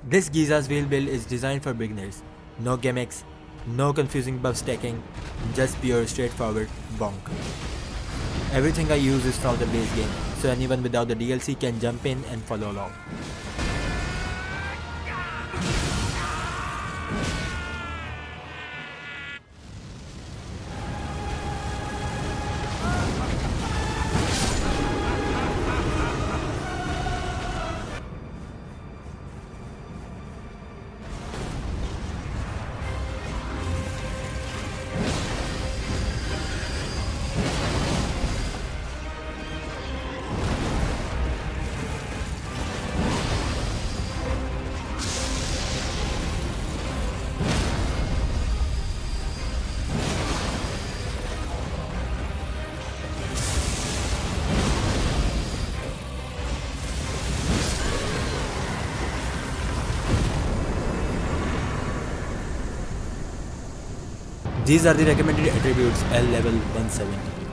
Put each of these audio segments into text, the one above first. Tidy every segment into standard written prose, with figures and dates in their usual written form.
This Ghiza'S wheel build is designed for beginners. No gimmicks, no confusing buff stacking, just pure straightforward bonk. Everything I use is from the base game, so anyone without the DLC can jump in and follow along. These are the recommended attributes L level 170.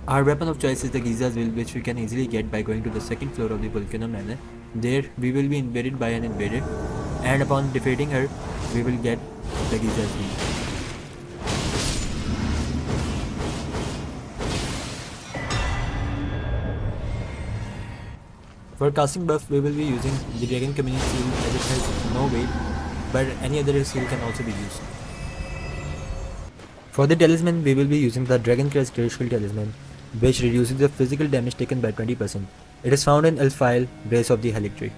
Our weapon of choice is the Ghiza'S wheel, which we can easily get by going to the second floor of the volcano manor. There, we will be invaded by an invader, and upon defeating her, we will get the Ghiza'S wheel. For casting buff, we will be using the Dragon Community seal as it has no weight, but any other seal can also be used. For the talisman, we will be using the Dragon Crest Graceful Talisman, which reduces the physical damage taken by 20%. It is found in Elfile, Grace of the Halictree.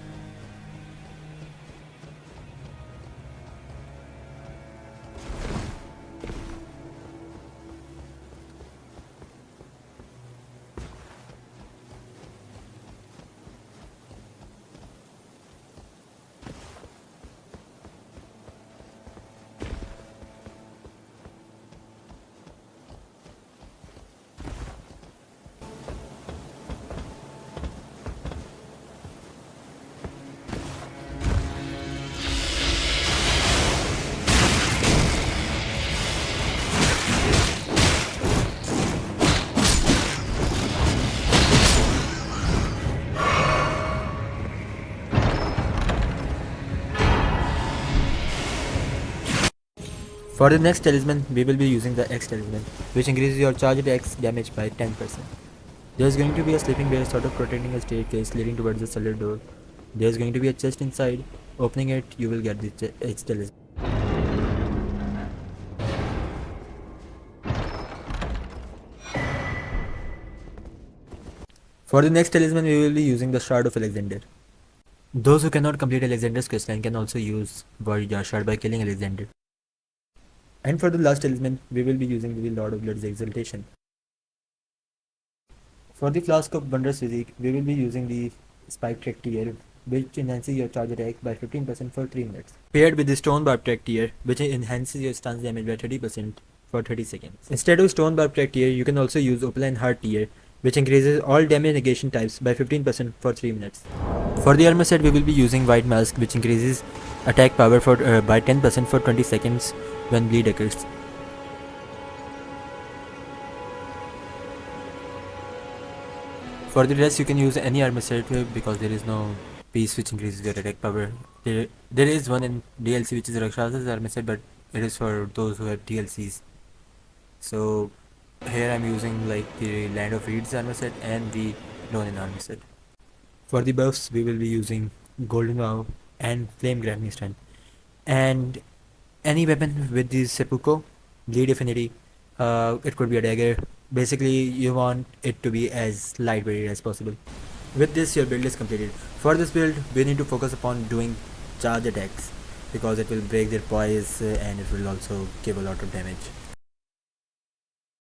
For the next talisman, we will be using the X talisman, which increases your charged X damage by 10%. There is going to be a sleeping bear sort of protecting a staircase leading towards the cellar door. There is going to be a chest inside. Opening it, you will get the X talisman. For the next talisman, we will be using the Shard of Alexander. Those who cannot complete Alexander's questline can also use Warrior Shard by killing Alexander. And for the last talisman, we will be using the Lord of Blood's Exaltation. For the Flask of Wondrous Physique, we will be using the Spike Track tier, which enhances your charge attack by 15% for 3 minutes. Paired with the Stone Barb Track tier, which enhances your stance damage by 30% for 30 seconds. Instead of Stone Barb Track tier, you can also use Opaline Heart tier, which increases all damage negation types by 15% for 3 minutes. For the armor set, we will be using White Mask, which increases attack power by 10% for 20 seconds when bleed occurs. For the rest, you can use any armor set because there is no piece which increases your attack power. There is one in DLC which is Rakshas's armor set, but it is for those who have DLCs. So here I'm using like the Land of Reeds armor set and the Ronin armor set. For the buffs, we will be using Golden Vow and Flame Grappling Strength. And any weapon with the Seppuku, Bleed Affinity, it could be a dagger. Basically, you want it to be as lightweight as possible. With this, your build is completed. For this build, we need to focus upon doing charge attacks because it will break their poise and it will also give a lot of damage.